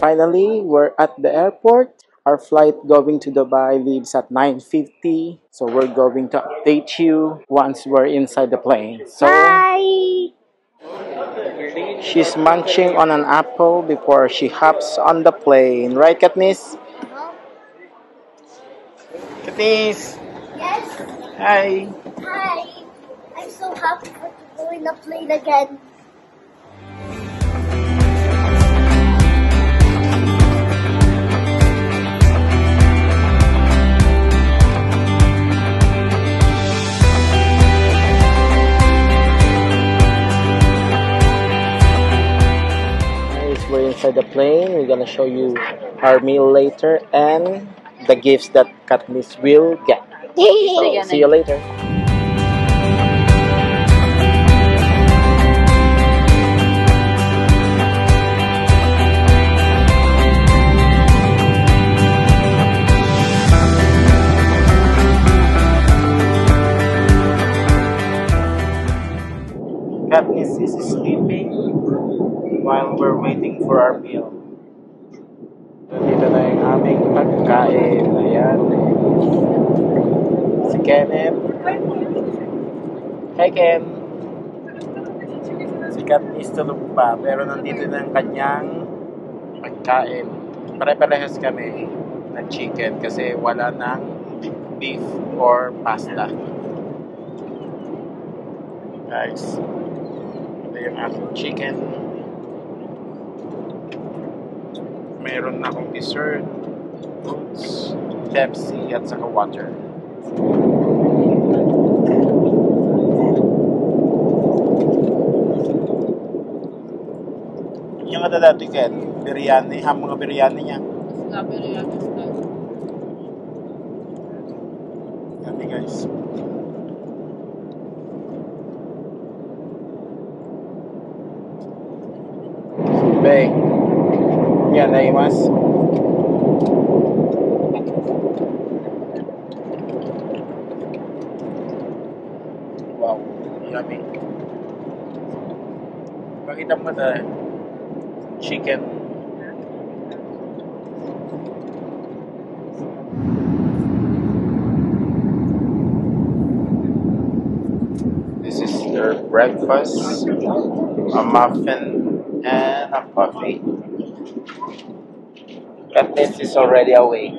Finally, we're at the airport. Our flight going to Dubai leaves at 9:50. So we're going to update you once we're inside the plane. So Bye! she's munching on an apple before she hops on the plane. Right, Katniss? Katniss! Yes? Hi! Hi! I'm so happy to go in the plane again. We're inside the plane. We're gonna show you our meal later and the gifts that Katniss will get. So, see you later. Katniss is sleeping while we're waiting for our meal. Dito na yung aming pagkain. Ayan. Si Kenneth. Hi, Ken. Si Katniss tulog pa, pero nandito na ang kanyang pagkain. Pare-parehas kami ng chicken kasi wala ng beef or pasta. Guys, ito yung ating chicken. Mayroon na akong dessert, fruits, Pepsi, at saka water. Yung ano dati, Ken? Biryani, mga biryani niya. Biryani style. Yan guys. Bang. Yan, naimas. Wow, yummy. Pakita mo na chicken. This is their breakfast, a muffin and a coffee. Katniss is already awake.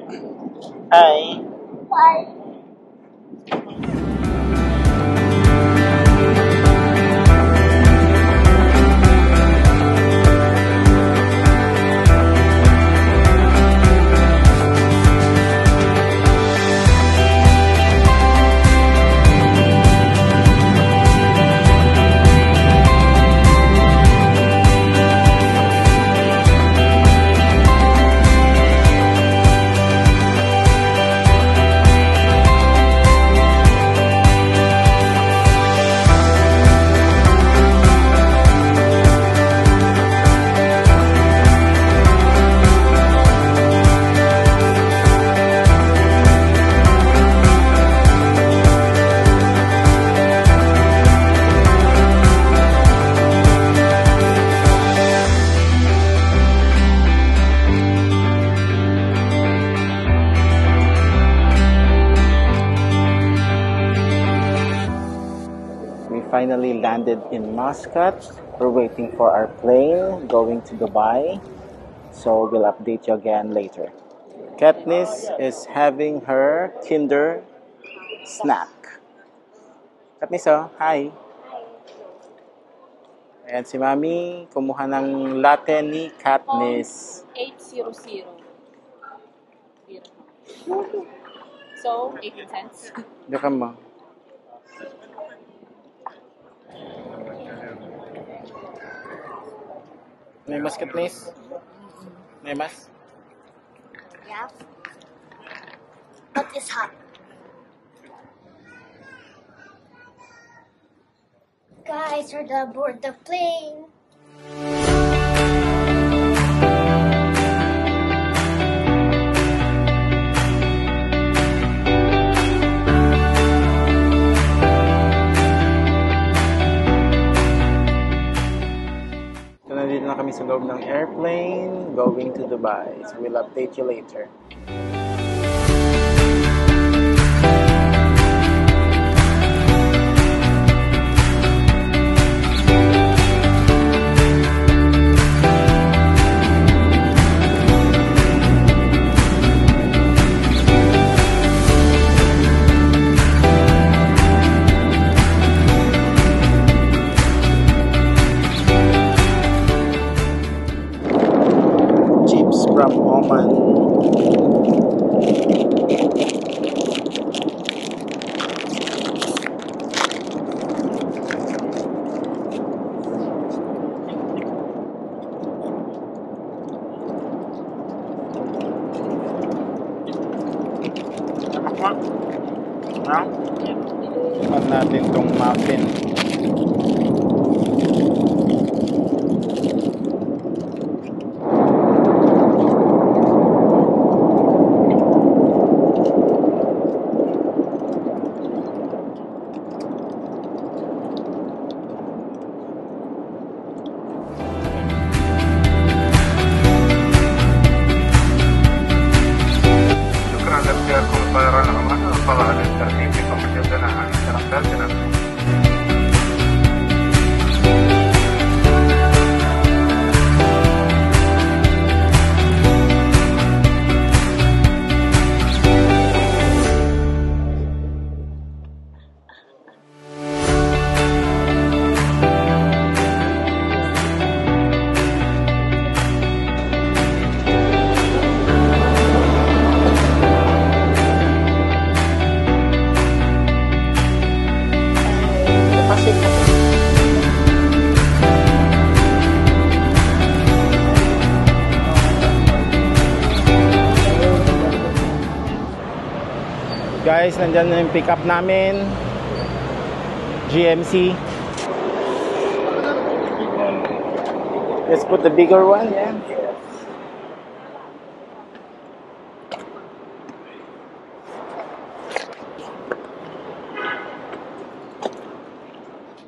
Hi. Bye! Finally landed in Muscat. We're waiting for our plane going to Dubai. So we'll update you again later. Katniss is having her Kinder snack. Katniss, oh, hi. Ayan si Mami, kumuha ng latte ni Katniss. 800. So, 18 cents. Baka mo. May mas, Katniss? May mas? Yeah. But it's hot. Guys, we're gonna board the plane. So, nandito na kami sa loob ng airplane, going to Dubai. So we'll update you later. Chips from Oman. Tikman natin tong muffin. شكرا لاختياركم الطيران العماني والطلعة للترحيب بكم مجددا عن استقبال سلامتكم. Guys, nandyan na yung pick up namin. GMC. Let's put the bigger one, yeah.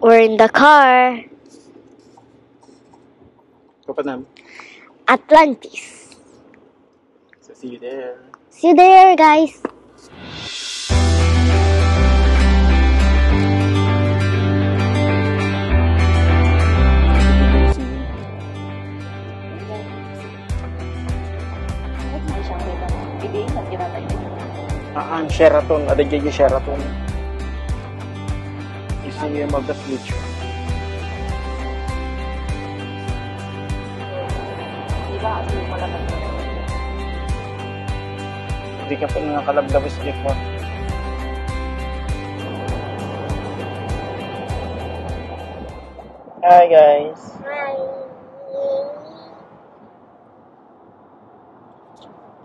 We're in the car. Kapanam. Atlantis. So see you there. See you there, guys. Ang Sheraton, ada dyan yung Sheraton. Museum of the Future. Hindi ka po nakakalabdabis before. Hi guys.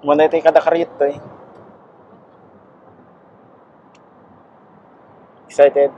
Muna ito yung kadakarit to eh. Excited?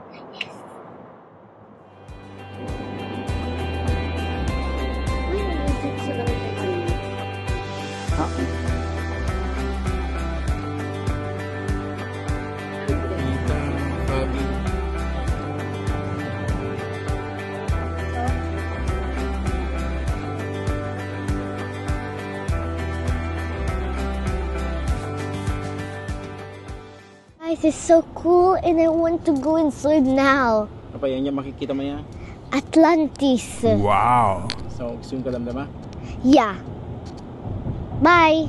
Guys, it's so cool and I want to go inside now. Apa yan yung makikita mo yan? Atlantis. Wow. So, gusto yung kalamdama? Yeah. Bye.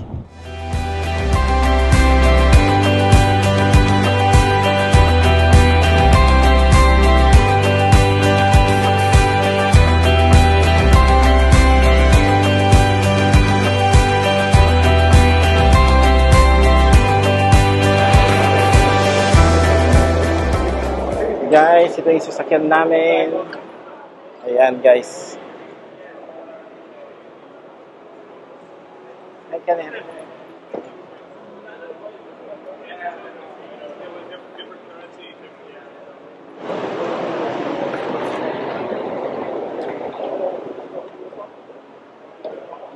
Guys, ito yung sasakyan namin. Ayan guys. Ay ka na.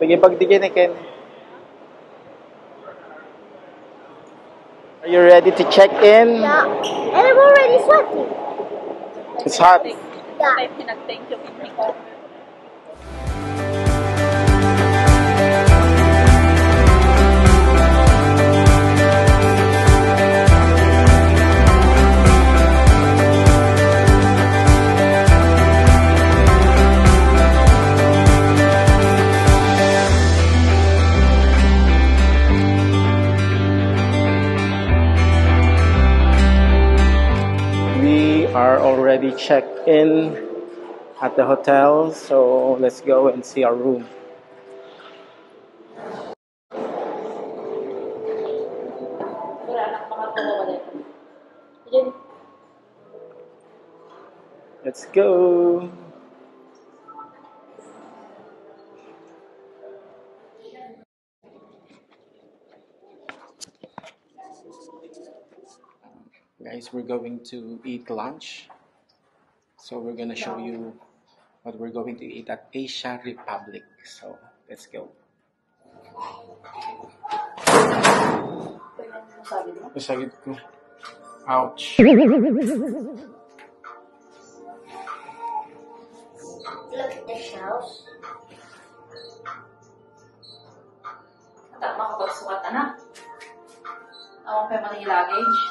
Bigay pagdigin ni Ken. Are you ready to check in? Yeah. And I'm already sweating. It's hot. Yeah. Pinag-thank you, already checked in at the hotel, so let's go and see our room. Let's go. Guys, we're going to eat lunch. So we're gonna show you what we're going to eat at Asia Republic. So let's go. Masagid ko. Ouch. Look at the shelves. Tama ko pagsukat, anak. Ako pa mga luggage.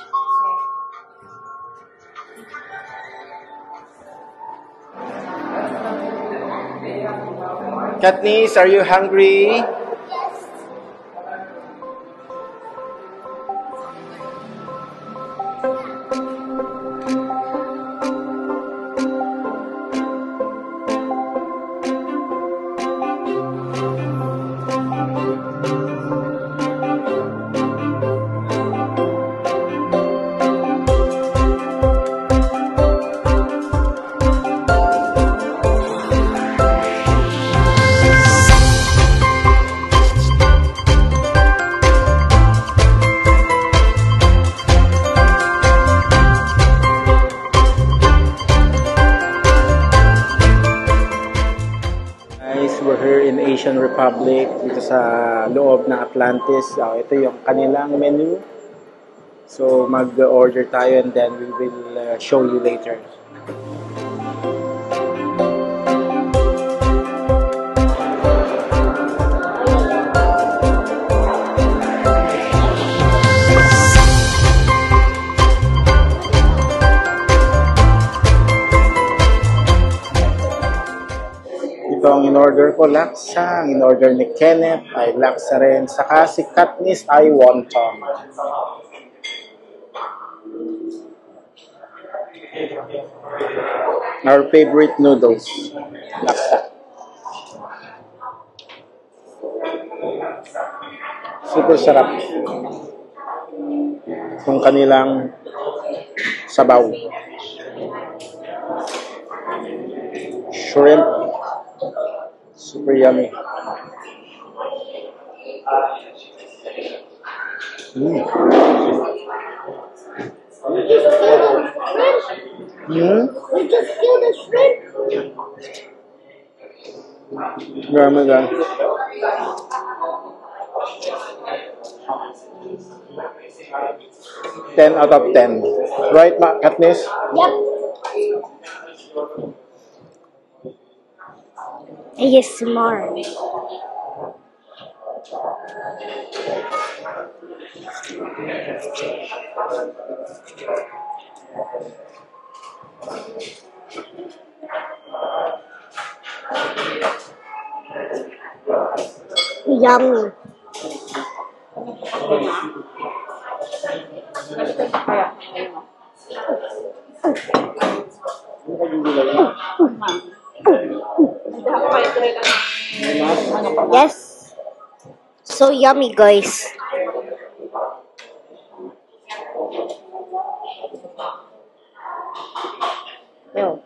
Katniss, are you hungry? We're here in Asian Republic dito sa loob ng Atlantis. Ito yung kanilang menu. So mag-order tayo and then we will show you later. Ito ang in-order ko, laksa. Ang in-order ni Kenneth ay laksa rin. Saka si Katniss ay wonton. Our favorite noodles. Laksa. Super sarap. Yung kanilang sabaw. Shrimp. Super yummy. Mm. We just killed a shrimp. Grabe ka. 10 out of 10. Right, Katniss? Yep. ASMR. Yummy. Yes. So yummy, guys. Yo.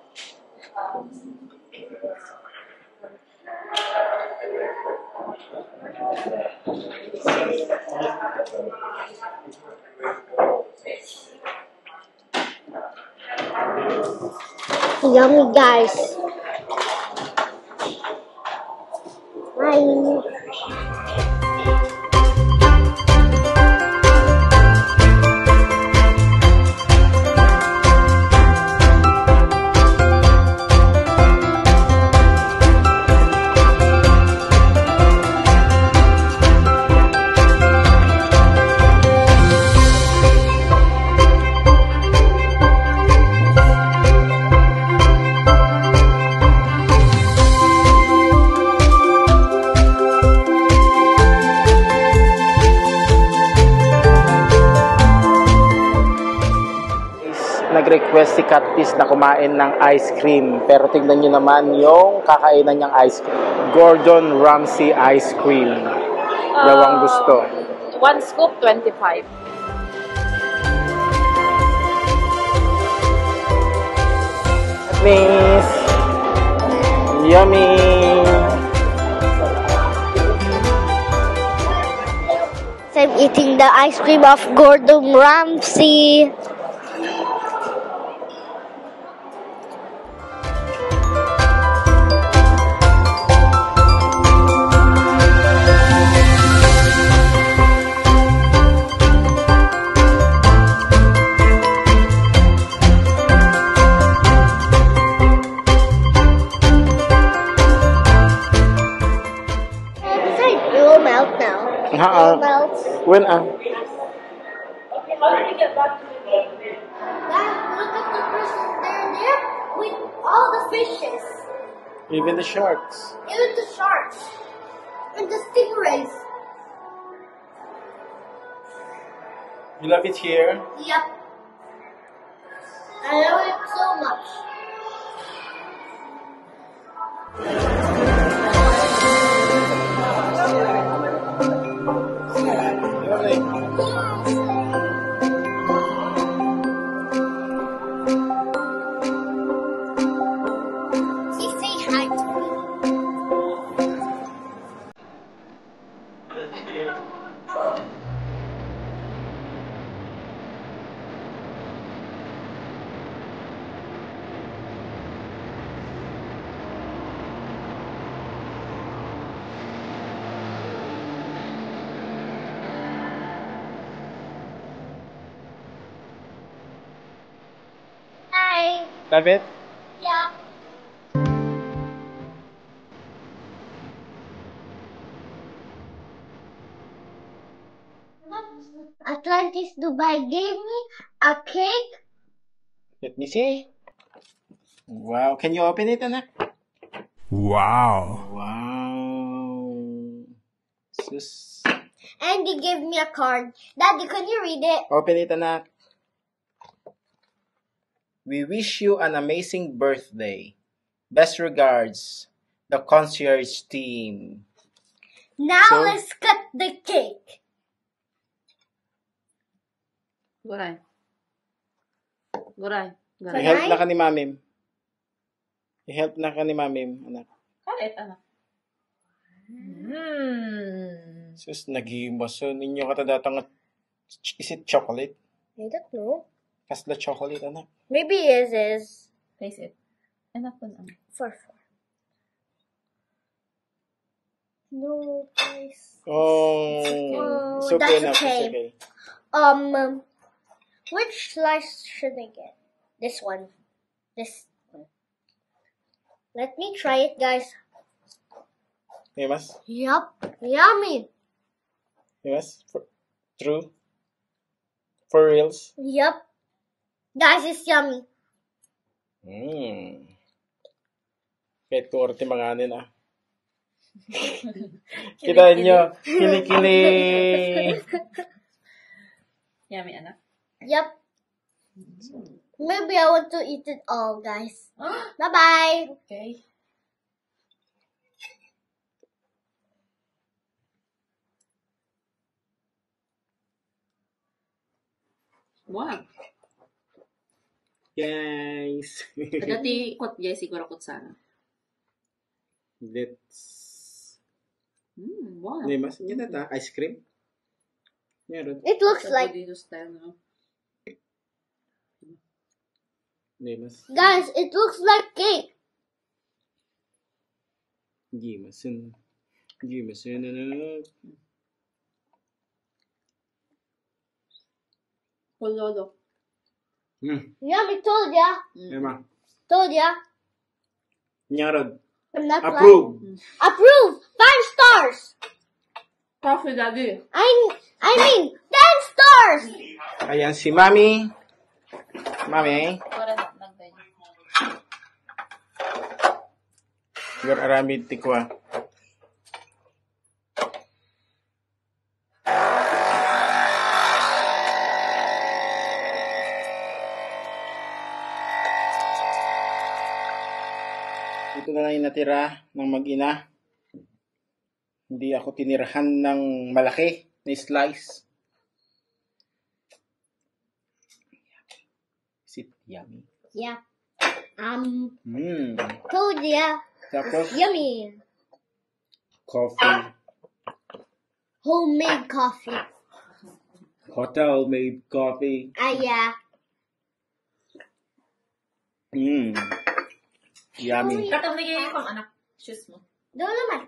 Yummy, guys. Bye. nag-request si Katniss na kumain ng ice cream. Pero tignan nyo naman yung kakainan niyang ice cream. Gordon Ramsay ice cream. Dalawang gusto. 1 scoop, 25. Katniss! Yummy! So I'm eating the ice cream of Gordon Ramsay. It will melt now. It will melt. When Dad, look at the person there with all the fishes. even the sharks. Even the sharks. And the stingrays. You love it here? Yep. I love it so much. She say hi to me. Hi. Love it? Yeah. Atlantis Dubai gave me a cake. Let me see. Wow. Can you open it, anak? Wow. Wow. Sus. And he gave me a card. Daddy, can you read it? Open it, anak. We wish you an amazing birthday. Best regards, the concierge team. Now So- let's cut the cake. Guray. Guray. Guray. Ay. I-help na ka ni mamim. I-help na ka ni mamim, anak. Kahit, anak. Sus, nag-iimaso ninyo katadatang is it chocolate? I don't know. Kasla chocolate, anak. Maybe it is. Taste it. Anak po na. For. No, guys. Oh, it's okay, that's anak. okay. It's okay. Which slice should I get? This one. This one. Let me try it, guys. Yes? Yup. Yummy. Yes? True? For reals? Yup. Guys, it's yummy. Kahit korte manganin ah. Kita nyo, kilikili. Yummy, anak. Yup. Maybe I want to eat it all, guys. Bye-bye. Okay. Wow. Guys. Dati kot guys siguro kot sana. Let's... Wow. Nemas, yun na ice cream? Meron. It looks like, Dito style, no? Nemas. guys, it looks like cake. Gimasin. Pololo. Yummy, told ya. Ema. Told ya. Nyarod. I'm not lying. Approve. Approve. 5 stars. Coffee, daddy. I mean, 10 stars. Ayan si Mami. Mami. Para nagday. Your aramid tikwa. Ito na lang yung natira ng mag-ina. Hindi ako tinirahan ng malaki na slice. Is it yummy? Yeah. Mmm. Told ya. Tapos, Yummy. coffee. Homemade coffee. Hotel-made coffee. Yeah. Mmm. Yummy. Katong nagiging pang anak. Shoes mo. Doon naman.